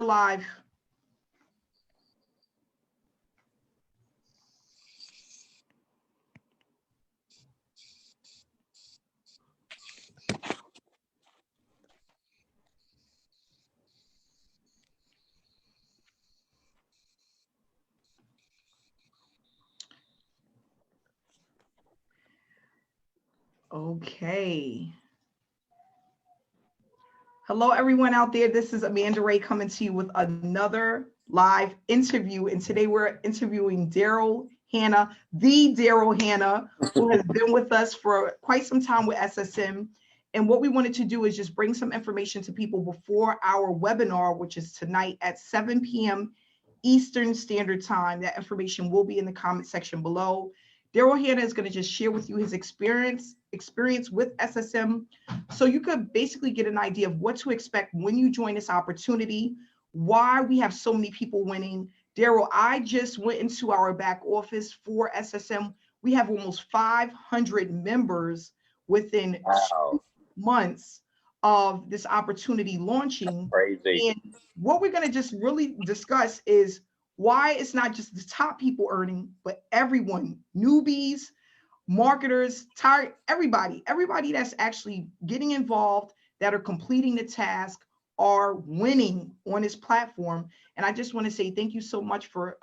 live. Okay. Hello, everyone out there. This is Amanda Ray coming to you with another live interview. And today we're interviewing Darrell Hannah, the Darrell Hannah, who has been with us for quite some time with SSM. And what we wanted to do is just bring some information to people before our webinar, which is tonight at 7 p.m. Eastern Standard Time. That information will be in the comment section below. Darrell Hannah is going to just share with you his experience with SSM, so you could basically get an idea of what to expect when you join this opportunity, why we have so many people winning. Darrell, I just went into our back office for SSM. We have almost 500 members within 2 months of this opportunity launching. Crazy. And what we're going to just really discuss is why it's not just the top people earning, but everyone, newbies, marketers, everybody that's actually getting involved, that are completing the task, are winning on this platform. And I just want to say thank you so much for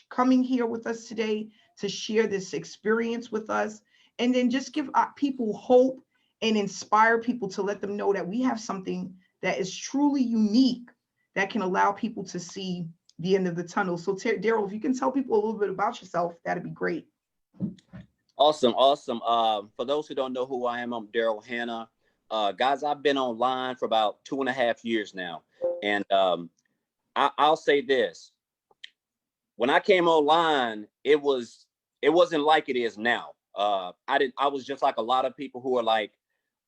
coming here with us today to share this experience with us, and then just give people hope and inspire people to let them know that we have something that is truly unique that can allow people to see the end of the tunnel. So Darrell, if you can tell people a little bit about yourself, that'd be great. Awesome. For those who don't know who I am, I'm Darrell Hannah. Guys, I've been online for about 2.5 years now. And I'll say this. When I came online, it wasn't like it is now. I was just like a lot of people who are like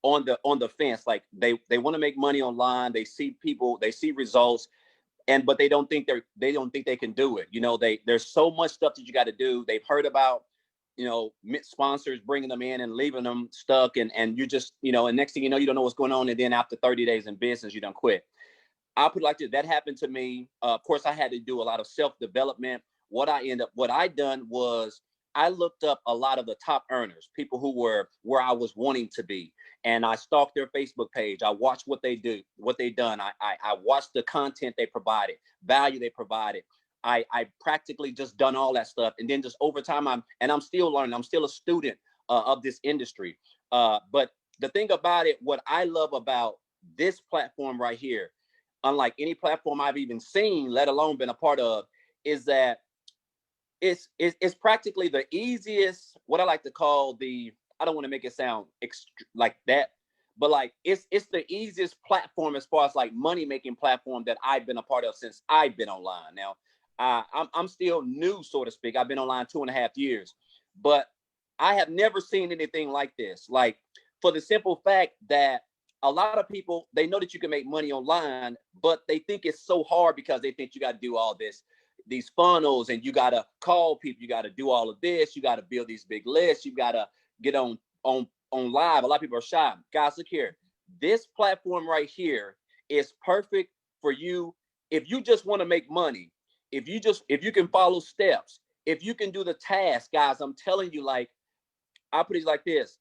on the fence. Like they want to make money online. They see people, they see results, but they don't think they can do it. You know, there's so much stuff that you got to do. They've heard about, you know, sponsors bringing them in and leaving them stuck, and you just, you know, and next thing you know, you don't know what's going on, and then after 30 days in business, you done quit. I'll put it like this. That happened to me. Of course, I had to do a lot of self-development. What I done was I looked up a lot of the top earners, people who were where I was wanting to be, and I stalked their Facebook page. I watched what they do, what they done. I watched the content they provided, value they provided. I practically just done all that stuff. And then just over time, I'm still learning. I'm still a student of this industry. But the thing about it, what I love about this platform right here, unlike any platform I've even seen, let alone been a part of, is that it's practically the easiest, what I like to call I don't want to make it sound like that, but like it's the easiest platform as far as like money-making platform that I've been a part of since I've been online. Now, I'm still new, so to speak. I've been online 2.5 years, but I have never seen anything like this. Like, for the simple fact that a lot of people, they know that you can make money online, but they think it's so hard because they think you got to do all these funnels, and you got to call people, you got to do all of this, you got to build these big lists, you got to get on live. A lot of people are shy. Guys, look here. This platform right here is perfect for you if you just want to make money. If you can follow steps, if you can do the task, guys, I'm telling you, like, I'll put it like this.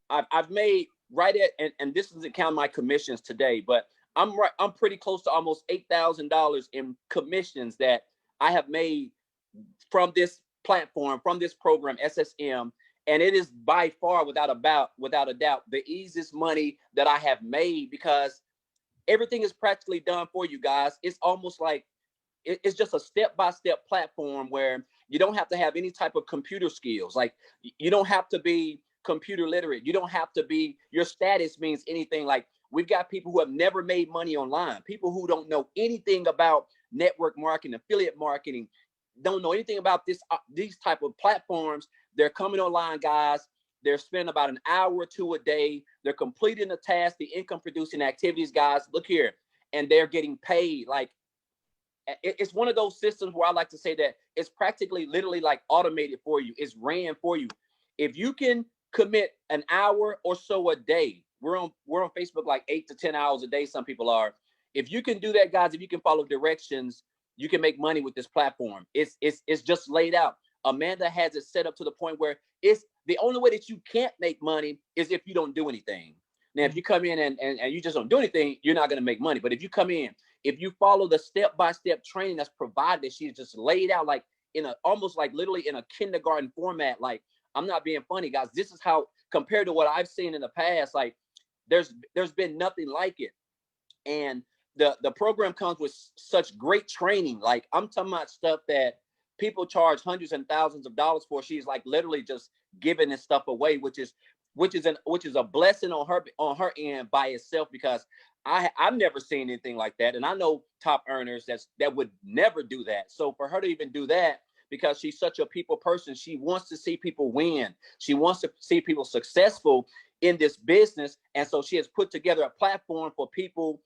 I've made right at, and this doesn't count my commissions today, but I'm pretty close to almost $8,000 in commissions that I have made from this platform, from this program, SSM. And it is by far, without a doubt, the easiest money that I have made, because everything is practically done for you guys. It's almost like it's just a step-by-step platform where you don't have to have any type of computer skills. Like, you don't have to be computer literate. You don't have to be, your status means anything. Like, we've got people who have never made money online, people who don't know anything about network marketing, affiliate marketing, don't know anything about these type of platforms. They're coming online, guys. They're spending about an hour or two a day. They're completing the task, the income producing activities, guys. Look here. And they're getting paid. Like, it's one of those systems where I like to say that it's practically literally like automated for you. It's ran for you. If you can commit an hour or so a day, we're on Facebook like 8 to 10 hours a day, some people are. If you can do that, guys, if you can follow directions, you can make money with this platform. It's just laid out. Amanda has it set up to the point where it's the only way that you can't make money is if you don't do anything. Now, if you come in and you just don't do anything, you're not going to make money. But if you come in, if you follow the step-by-step training that's provided, that she's just laid out like in a almost like literally in a kindergarten format. Like, I'm not being funny, guys. This is how, compared to what I've seen in the past, like there's been nothing like it. And the program comes with such great training. Like, I'm talking about stuff that people charge hundreds and thousands of dollars for. She's like literally just giving this stuff away, which is a blessing on her end by itself, because I've never seen anything like that. And I know top earners that would never do that. So for her to even do that, because she's such a people person, she wants to see people win. She wants to see people successful in this business. And so she has put together a platform for people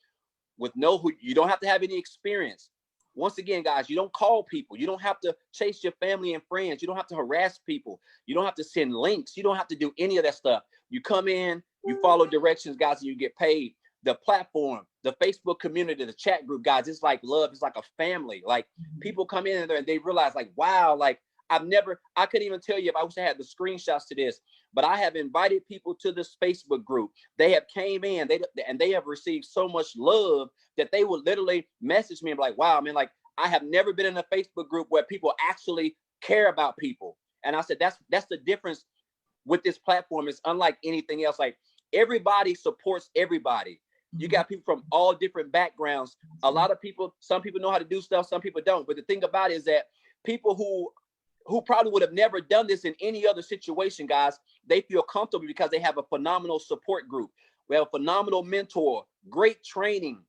with you don't have to have any experience. Once again, guys, you don't call people. You don't have to chase your family and friends. You don't have to harass people. You don't have to send links. You don't have to do any of that stuff. You come in, you follow directions, guys, and you get paid. The platform, the Facebook community, the chat group, guys, it's like love. It's like a family. Like, people come in there and they realize, like, wow, like I couldn't even tell you if I wish I had the screenshots to this, but I have invited people to this Facebook group. They have came in, they have received so much love that they will literally message me and be like, wow, man, like I have never been in a Facebook group where people actually care about people. And I said, that's the difference with this platform. It's unlike anything else. Like, everybody supports everybody. You got people from all different backgrounds. A lot of people, some people know how to do stuff, some people don't. But the thing about it is that people who probably would have never done this in any other situation, guys, they feel comfortable because they have a phenomenal support group. We have a phenomenal mentor, great training.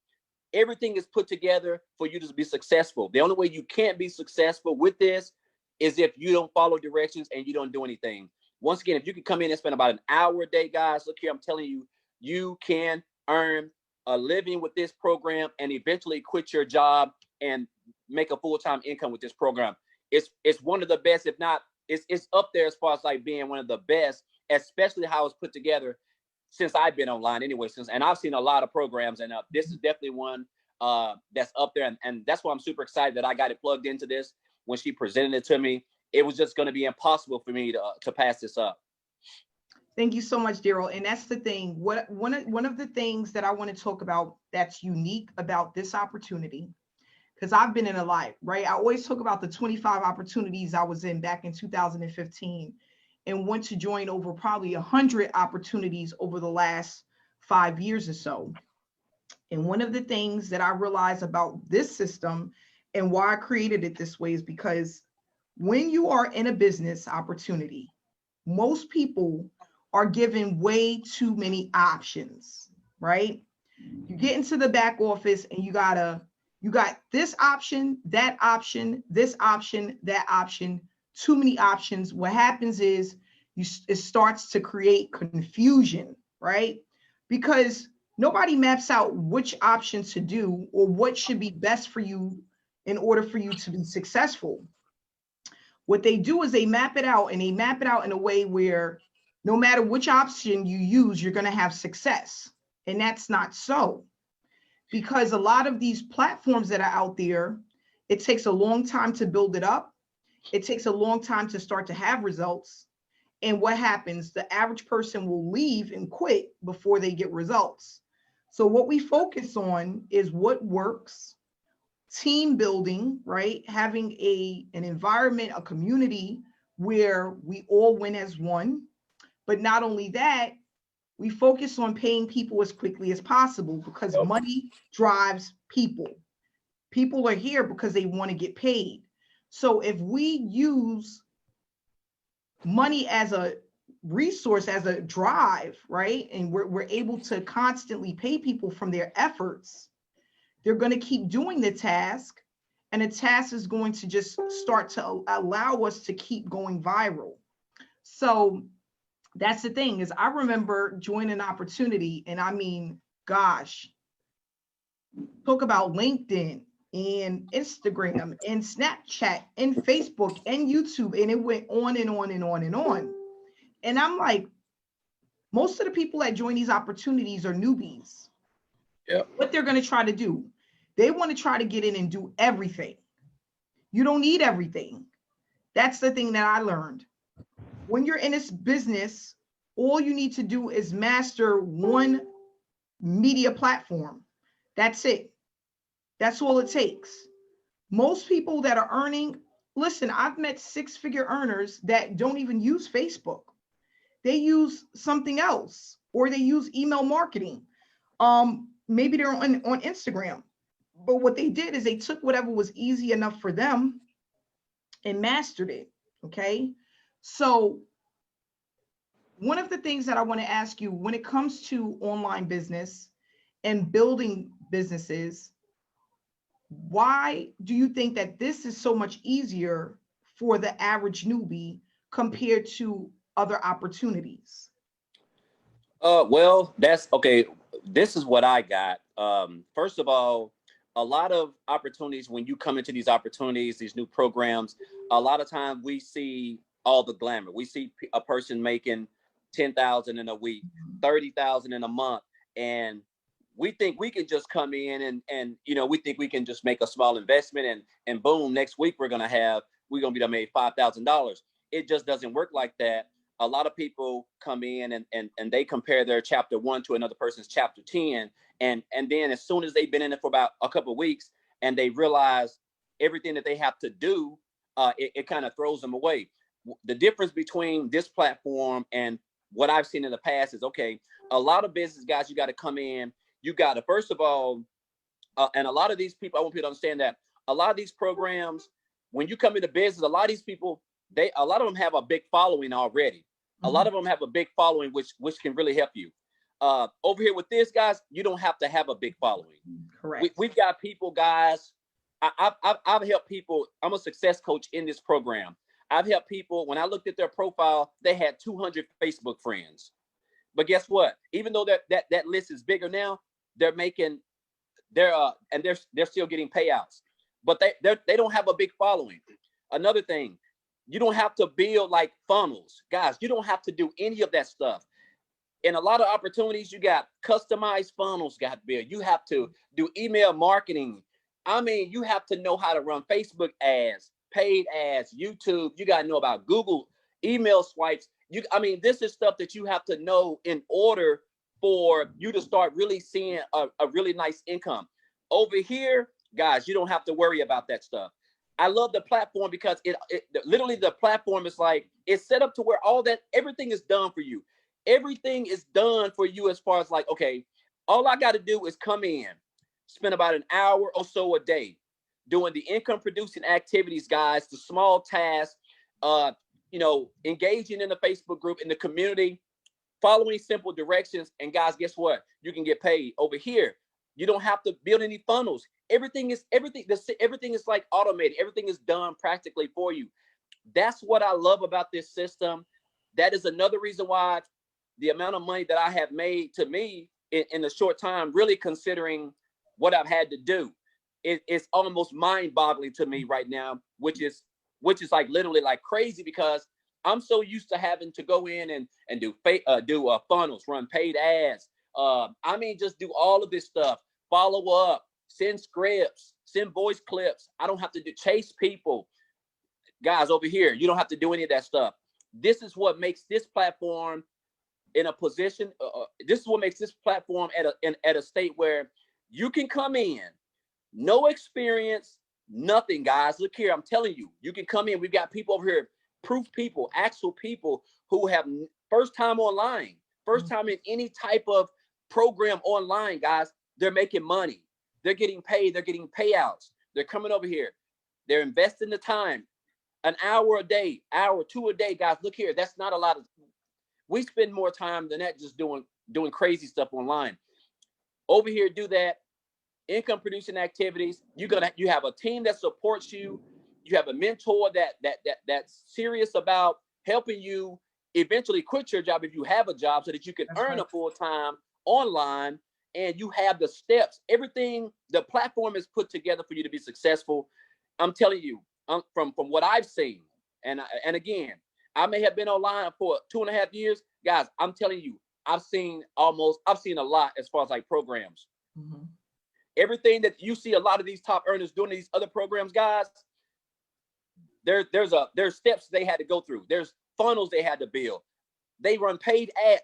Everything is put together for you to be successful. The only way you can't be successful with this is if you don't follow directions and you don't do anything. Once again, if you can come in and spend about an hour a day, guys, look here, I'm telling you, you can earn a living with this program and eventually quit your job and make a full-time income with this program. It's one of the best, if not, it's up there as far as like being one of the best, especially how it's put together since I've been online anyway. And I've seen a lot of programs, and this is definitely one that's up there. And that's why I'm super excited that I got it plugged into this. When she presented it to me, it was just going to be impossible for me to pass this up. Thank you so much, Darrell. And that's the thing. One of the things that I want to talk about that's unique about this opportunity, because I've been in a lot, right? I always talk about the 25 opportunities I was in back in 2015 and went to join over probably 100 opportunities over the last 5 years or so. And one of the things that I realized about this system and why I created it this way is because when you are in a business opportunity, most people are given way too many options, right? You get into the back office and you got this option, that option, this option, that option, too many options. What happens is it starts to create confusion, right? Because nobody maps out which option to do or what should be best for you in order for you to be successful. What they do is they map it out, and they map it out in a way where no matter which option you use, you're going to have success. And that's not so. Because a lot of these platforms that are out there, it takes a long time to build it up. It takes a long time to start to have results. And what happens? The average person will leave and quit before they get results. So what we focus on is what works, team building, right? Having an environment, a community where we all win as one. But not only that, we focus on paying people as quickly as possible because money drives people. People are here because they want to get paid. So if we use money as a resource, as a drive, right? And we're able to constantly pay people from their efforts, they're going to keep doing the task. And the task is going to just start to allow us to keep going viral. So that's the thing is I remember joining an opportunity, and I mean, gosh, talk about LinkedIn and Instagram and Snapchat and Facebook and YouTube, and it went on and on and on and on. And I'm like, most of the people that join these opportunities are newbies. Yeah. What they're going to try to do, They want to try to get in and do everything. You don't need everything. That's the thing that I learned. When you're in this business, all you need to do is master one media platform. That's it. That's all it takes. Most people that are earning, listen, I've met six-figure earners that don't even use Facebook. They use something else, or they use email marketing. Maybe they're on Instagram. But what they did is they took whatever was easy enough for them and mastered it. Okay. So one of the things that I want to ask you when it comes to online business and building businesses, why do you think that this is so much easier for the average newbie compared to other opportunities? Well, that's okay. This is what I got. First of all, a lot of opportunities, when you come into these opportunities, these new programs, a lot of times we see all the glamour. We see a person making 10,000 in a week, 30,000 in a month, and we think we can just come in and we think we can just make a small investment and boom, next week we're gonna be done made $5,000. It just doesn't work like that. A lot of people come in and they compare their chapter 1 to another person's chapter 10. And then as soon as they've been in it for about a couple of weeks and they realize everything that they have to do, it kind of throws them away. The difference between this platform and what I've seen in the past is, okay, a lot of business guys, you got to come in, you got to, first of all, and a lot of these people, I want people to understand that a lot of these programs, when you come into business, a lot of these people, a lot of them have a big following already. A lot of them have a big following, which can really help you. Over here with this, guys, you don't have to have a big following. Correct. We've got people, guys. I've helped people. I'm a success coach in this program. I've helped people. When I looked at their profile, they had 200 Facebook friends. But guess what? Even though that list is bigger now, they're still getting payouts. But they don't have a big following. Another thing, you don't have to build like funnels, guys. You don't have to do any of that stuff. In a lot of opportunities, you got customized funnels got built. You have to do email marketing. I mean, you have to know how to run Facebook ads, paid ads, YouTube. You got to know about Google email swipes. This is stuff that you have to know in order for you to start really seeing a really nice income. Over here, guys, you don't have to worry about that stuff. I love the platform because it literally, the platform is like, it's set up to where everything is done for you. Everything is done for you as far as like, okay, all I got to do is come in, spend about an hour or so a day doing the income producing activities, guys, the small tasks, engaging in the Facebook group, in the community, following simple directions. And guys, guess what? You can get paid. Over here, you don't have to build any funnels. Everything is like automated. Everything is done practically for you. That's what I love about this system. That is another reason why the amount of money that I have made, to me, in a short time, really considering what I've had to do, it's almost mind-boggling to me right now, which is like literally like crazy, because I'm so used to having to go in and do funnels, run paid ads. Just do all of this stuff, follow up, send scripts, send voice clips. I don't have to chase people. Guys, over here, you don't have to do any of that stuff. This is what makes this platform in a position. This is what makes this platform at a state where you can come in, no experience, nothing, guys. Look here, I'm telling you, you can come in. We've got people over here, proof people, actual people who have first time online, first time in any type of program online, guys. They're making money. They're getting paid. They're getting payouts. They're coming over here. They're investing the time, an hour a day, hour, 2 a day, guys. Look here. That's not a lot of. We spend more time than that just doing crazy stuff online. Over here, do that. Income producing activities. You have a team that supports you. You have a mentor that's serious about helping you eventually quit your job if you have a job, so that you can earn a full time online. And you have the steps. Everything, the platform is put together for you to be successful. I'm telling you, from what I've seen, and again, I may have been online for 2.5 years, guys. I'm telling you, I've seen a lot as far as like programs. Everything that you see a lot of these top earners doing these other programs, guys, there's steps they had to go through. There's funnels they had to build. They run paid ad.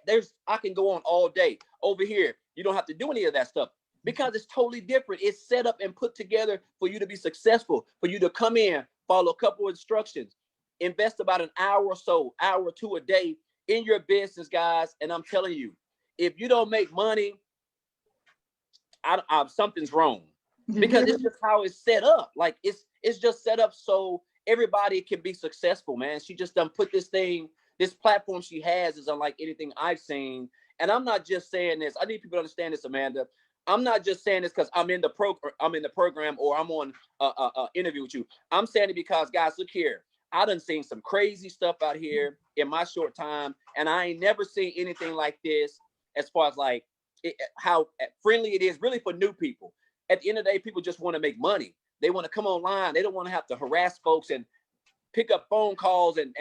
I can go on all day. Over here, you don't have to do any of that stuff because it's totally different. It's set up and put together for you to be successful, for you to come in, follow a couple of instructions, invest about an hour or two a day in your business, guys. And I'm telling you, if you don't make money, something's wrong, because it's just how it's set up. Like it's just set up so everybody can be successful, man. She just done put this platform she has is unlike anything I've seen. And I'm not just saying this. I need people to understand this, Amanda. I'm not just saying this because I'm in the program or I'm on a interview with you. I'm saying it because, guys, look here. I done seen some crazy stuff out here in my short time, and I ain't never seen anything like this as far as like how friendly it is really for new people. At the end of the day, people just want to make money. They want to come online. They don't want to have to harass folks and pick up phone calls and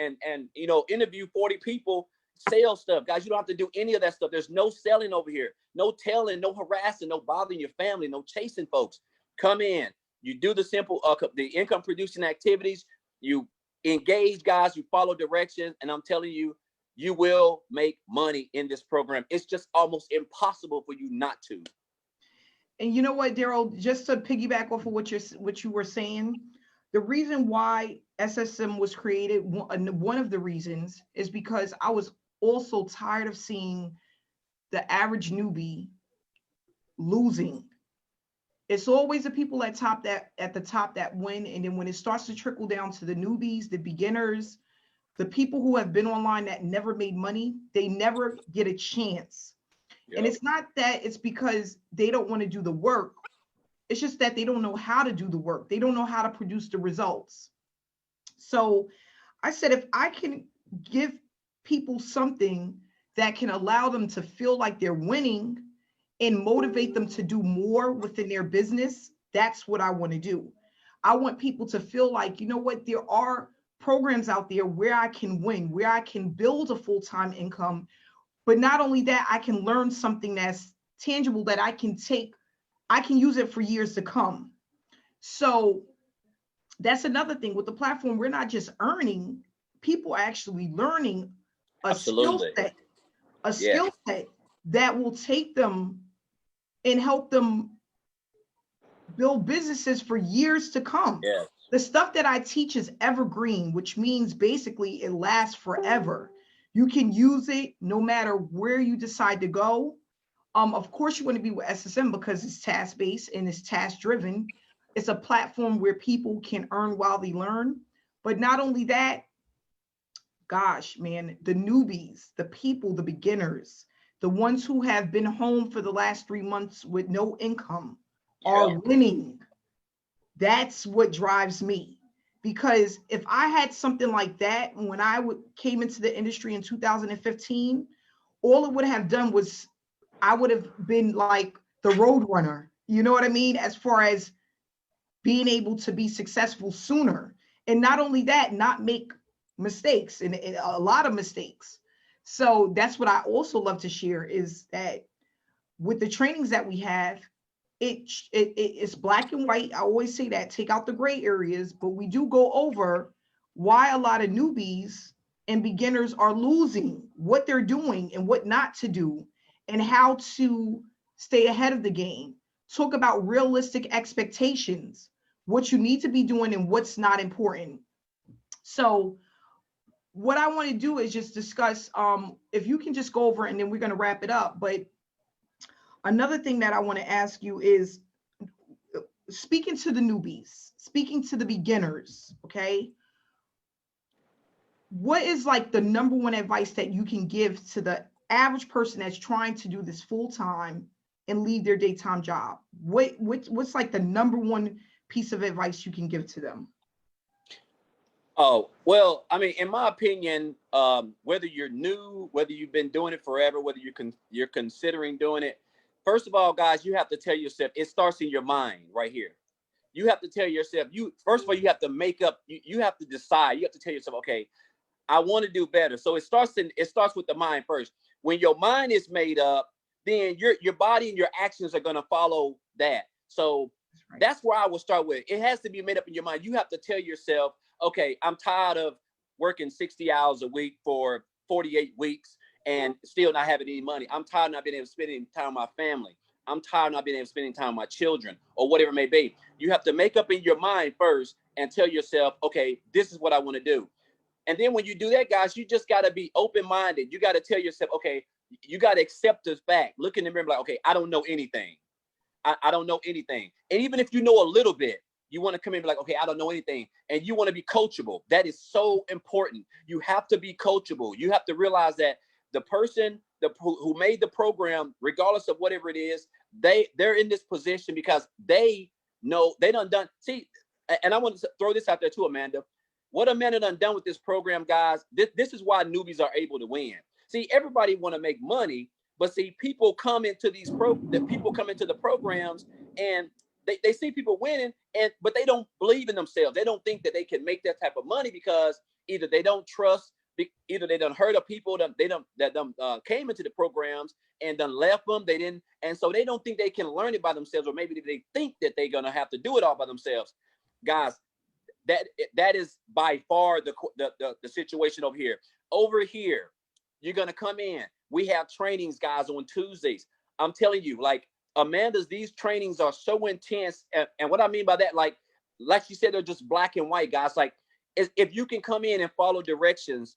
interview 40 people, sell stuff. Guys, you don't have to do any of that stuff. There's no selling over here, no telling, no harassing, no bothering your family, no chasing folks. Come in, you do the simple, the income producing activities, you engage, guys, you follow directions, and I'm telling you, you will make money in this program. It's just almost impossible for you not to. And you know what, Darrell, just to piggyback off of what you were saying, the reason why SSM was created, one of the reasons, is because I was also tired of seeing the average newbie losing. It's always the people at the top that win, and then when it starts to trickle down to the newbies, the beginners, the people who have been online that never made money, they never get a chance. Yep. And it's not that it's because they don't want to do the work. It's just that they don't know how to do the work. They don't know how to produce the results. So I said, if I can give people something that can allow them to feel like they're winning and motivate them to do more within their business, that's what I want to do. I want people to feel like, you know what, there are programs out there where I can win, where I can build a full-time income. But not only that, I can learn something that's tangible that I can use it for years to come. So that's another thing with the platform. We're not just earning, people are actually learning a skill set that will take them and help them build businesses for years to come. Yes. The stuff that I teach is evergreen, which means basically it lasts forever. You can use it no matter where you decide to go. Of course, you want to be with SSM because it's task-based and it's task-driven. It's a platform where people can earn while they learn. But not only that, gosh, man, the newbies, the people, the beginners, the ones who have been home for the last 3 months with no income are winning. That's what drives me. Because if I had something like that when I came into the industry in 2015, all it would have done was I would have been like the road runner. You know what I mean? As far as being able to be successful sooner. And not only that, not make mistakes and a lot of mistakes. So that's what I also love to share is that with the trainings that we have, it's black and white. I always say that, take out the gray areas, but we do go over why a lot of newbies and beginners are losing, what they're doing and what not to do, and how to stay ahead of the game. Talk about realistic expectations, what you need to be doing and what's not important. So what I want to do is just discuss, if you can just go over and then we're going to wrap it up. But another thing that I want to ask you is, speaking to the newbies, speaking to the beginners, okay? What is like the number one advice that you can give to the average person that's trying to do this full time and leave their daytime job? What's like the number one piece of advice you can give to them? Oh, well, I mean, in my opinion, whether you're new, whether you've been doing it forever, whether you're considering doing it, first of all, guys, you have to tell yourself, it starts in your mind right here. You have to tell yourself, first of all, you have to you have to decide, you have to tell yourself, okay, I want to do better. So it starts with the mind first. When your mind is made up, then your body and your actions are going to follow that. So that's where I will start with. It has to be made up in your mind. You have to tell yourself, okay, I'm tired of working 60 hours a week for 48 weeks and still not having any money. I'm tired of not being able to spend any time with my family. I'm tired of not being able to spend any time with my children or whatever it may be. You have to make up in your mind first and tell yourself, okay, this is what I want to do. And then when you do that, guys, you just got to be open-minded. You got to tell yourself, okay, you got to accept this fact. Look in the mirror like, okay, I don't know anything. I don't know anything. And even if you know a little bit, you want to come in and be like, okay, I don't know anything. And you want to be coachable. That is so important. You have to be coachable. You have to realize that the person who made the program, regardless of whatever it is, they're in this position because they know they done. See, and I want to throw this out there too, Amanda. What Amanda done with this program, guys, this is why newbies are able to win. See, everybody want to make money, but see, people come into the programs and they see people winning, but they don't believe in themselves. They don't think that they can make that type of money because either they don't trust, either they done heard of people that came into the programs and done left them. They didn't, and so they don't think they can learn it by themselves, or maybe they think that they're gonna have to do it all by themselves. Guys, that is by far the situation over here. Over here, you're gonna come in. We have trainings, guys, on Tuesdays. I'm telling you, like Amanda's, these trainings are so intense. And what I mean by that, like you said, they're just black and white, guys. Like if you can come in and follow directions,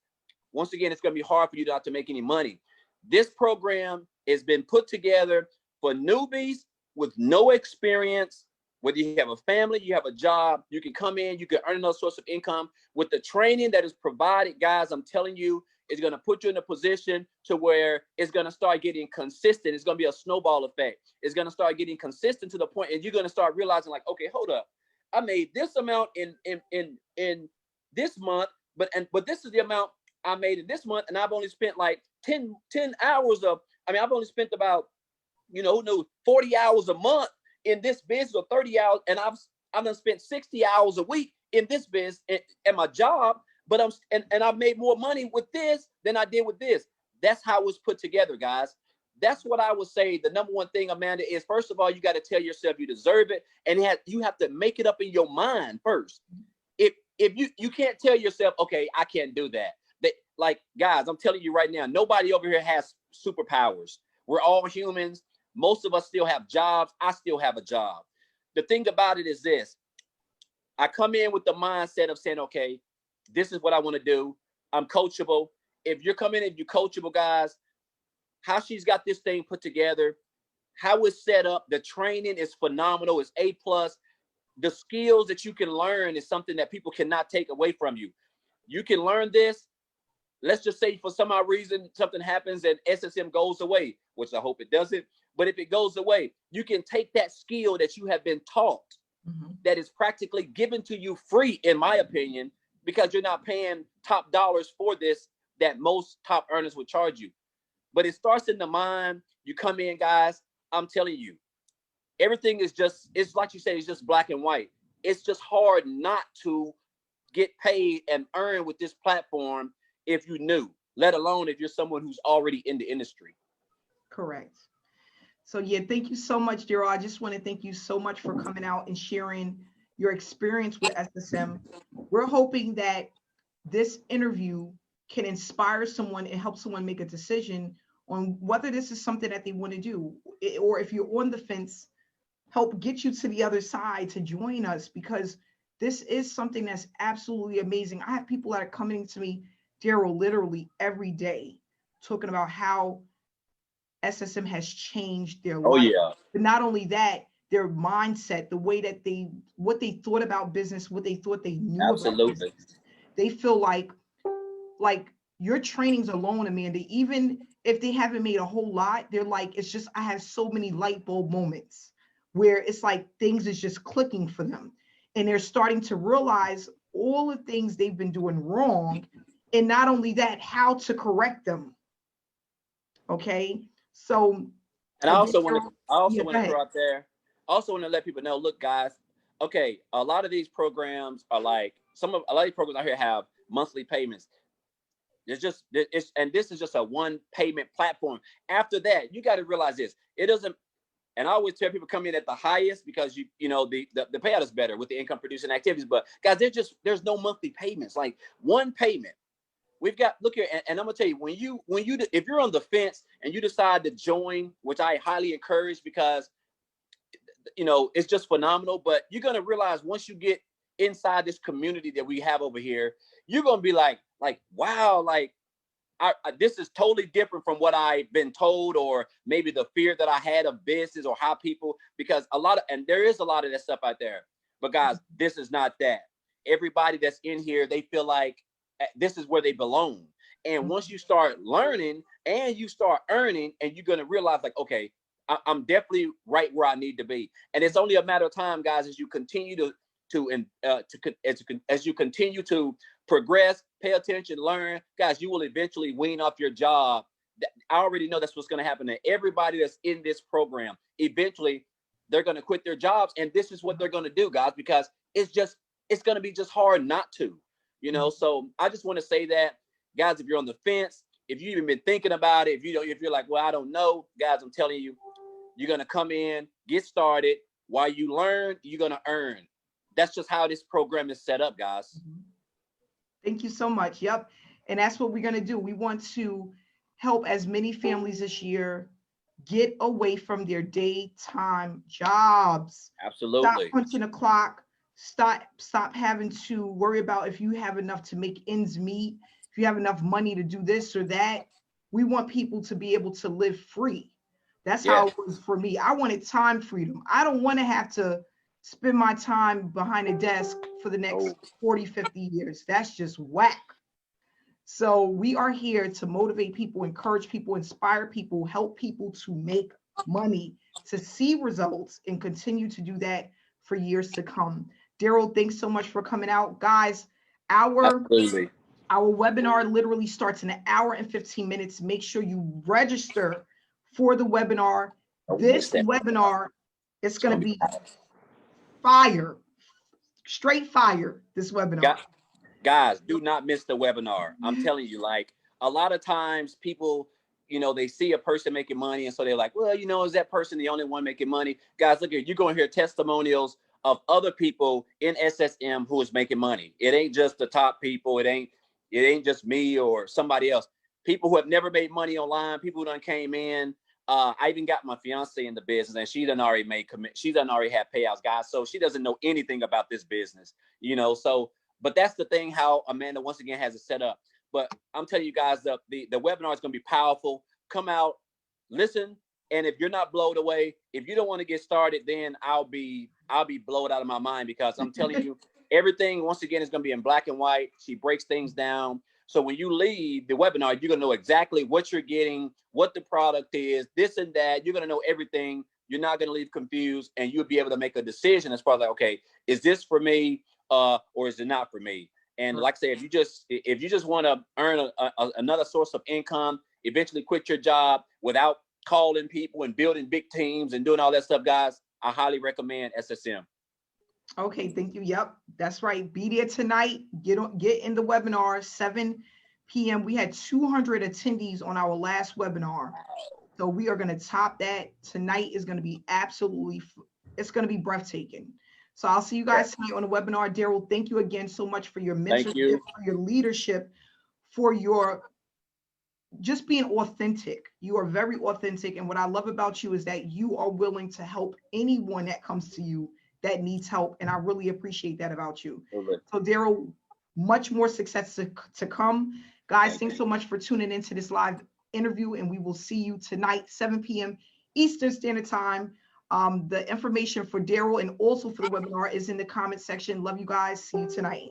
once again, it's gonna be hard for you not to make any money. This program has been put together for newbies with no experience. Whether you have a family, you have a job, you can come in, you can earn another source of income with the training that is provided, guys. I'm telling you, it's going to put you in a position to where it's going to start getting consistent. It's going to be a snowball effect. It's going to start getting consistent to the point, and you're going to start realizing, like, okay, hold up, I made this amount in this month, but this is the amount I made in this month, and I've only spent like 10 hours of. I've only spent about 40 hours a month in this business, or 30 hours, and I've done spent 60 hours a week in this business and my job, but I've made more money with this than I did with this. That's how it was put together, guys. That's what I would say. The number one thing, Amanda, is first of all, you got to tell yourself you deserve it, and you have to make it up in your mind first. If you can't tell yourself, okay, I can't do that. Like, guys, I'm telling you right now, nobody over here has superpowers. We're all humans. Most of us still have jobs. I still have a job. The thing about it is this. I come in with the mindset of saying, okay, this is what I want to do. I'm coachable. If you're coachable, guys, how she's got this thing put together, how it's set up, the training is phenomenal. It's A+. The skills that you can learn is something that people cannot take away from you. You can learn this. Let's just say for some odd reason, something happens and SSM goes away, which I hope it doesn't. But if it goes away, you can take that skill that you have been taught, that is practically given to you free, in my opinion, because you're not paying top dollars for this that most top earners would charge you. But it starts in the mind. You come in, guys, I'm telling you, everything is it's like you said, it's just black and white. It's just hard not to get paid and earn with this platform if you knew, let alone if you're someone who's already in the industry. Correct. So yeah, thank you so much, Darrell. I just want to thank you so much for coming out and sharing your experience with SSM. We're hoping that this interview can inspire someone and help someone make a decision on whether this is something that they want to do, or if you're on the fence, help get you to the other side to join us, because this is something that's absolutely amazing. I have people that are coming to me, Darrell, literally every day, talking about how SSM has changed their life. Oh yeah. But not only that, their mindset, the way that what they thought about business, what they thought they knew about business. They feel like your trainings alone, Amanda, even if they haven't made a whole lot, they're like, it's just, I have so many light bulb moments where it's like things is just clicking for them. And they're starting to realize all the things they've been doing wrong. And not only that, how to correct them. Okay. So, and I also want to throw out there. I also want to let people know, look, guys, okay, a lot of these programs are like a lot of these programs out here have monthly payments. And this is just a one payment platform. After that, you got to realize this. It doesn't, And I always tell people come in at the highest because you know the payout is better with the income producing activities. But guys, there's no monthly payments. Like one payment. We've got look here, and I'm gonna tell you if you're on the fence and you decide to join, which I highly encourage because you know it's just phenomenal. But you're gonna realize once you get inside this community that we have over here, you're gonna be like wow, like this is totally different from what I've been told, or maybe the fear that I had of business or how people, because there is a lot of that stuff out there. But guys, this is not that. Everybody that's in here, they feel like this is where they belong. And once you start learning and you start earning, and you're going to realize like, okay, I'm definitely right where I need to be. And it's only a matter of time, guys, as you continue as you continue to progress, pay attention, learn, guys, you will eventually wean off your job. I already know that's what's going to happen to everybody that's in this program. Eventually, they're going to quit their jobs, and this is what they're going to do, guys, because it's going to be just hard not to, you know. So I just want to say that, guys, if you're on the fence, if you've even been thinking about it, if you're like, well, I don't know, guys, I'm telling you, you're going to come in, get started. While you learn, you're going to earn. That's just how this program is set up, guys. Thank you so much. Yep. And that's what we're going to do. We want to help as many families this year get away from their daytime jobs. Absolutely. Stop punching the clock. Stop having to worry about if you have enough to make ends meet, if you have enough money to do this or that. We want people to be able to live free. That's how it was for me. I wanted time freedom. I don't want to have to spend my time behind a desk for the next 40, 50 years. That's just whack. So we are here to motivate people, encourage people, inspire people, help people to make money, to see results, and continue to do that for years to come. Darrell, thanks so much for coming out. Guys, our webinar literally starts in 1 hour and 15 minutes. Make sure you register for the webinar. This webinar is going to be fire, straight fire, this webinar. Guys, do not miss the webinar. I'm telling you, like a lot of times people, you know, they see a person making money and so they're like, well, you know, is that person the only one making money? Guys, look here, you're going to hear testimonials of other people in SSM who is making money. It ain't just the top people. It ain't just me or somebody else. People who have never made money online, people who done came in. I even got my fiance in the business, and she done already had payouts, guys. So she doesn't know anything about this business, you know. So, but that's the thing, how Amanda once again has it set up. But I'm telling you guys, the webinar is going to be powerful. Come out, listen, and if you're not blown away, if you don't want to get started, then I'll be blown out of my mind, because I'm telling you, everything once again is going to be in black and white. She breaks things down. So when you leave the webinar, you're going to know exactly what you're getting, what the product is, this and that. You're going to know everything. You're not going to leave confused, and you'll be able to make a decision as far as like, okay, is this for me or is it not for me? And like I say, if you just want to earn another source of income, eventually quit your job without calling people and building big teams and doing all that stuff, guys, I highly recommend SSM. Okay, thank you. Yep, that's right. Be there tonight. Get in the webinar, 7 p.m. We had 200 attendees on our last webinar. So we are going to top that. Tonight is going to be it's going to be breathtaking. So I'll see you guys tonight on the webinar. Darrell, thank you again so much for your mentorship, for your leadership, for your just being authentic. You are very authentic. And what I love about you is that you are willing to help anyone that comes to you that needs help. And I really appreciate that about you. So Darrell, much more success to come. Guys, thanks so much for tuning into this live interview, and we will see you tonight, 7 p.m. Eastern Standard Time. The information for Darrell and also for the webinar is in the comment section. Love you guys. See you tonight.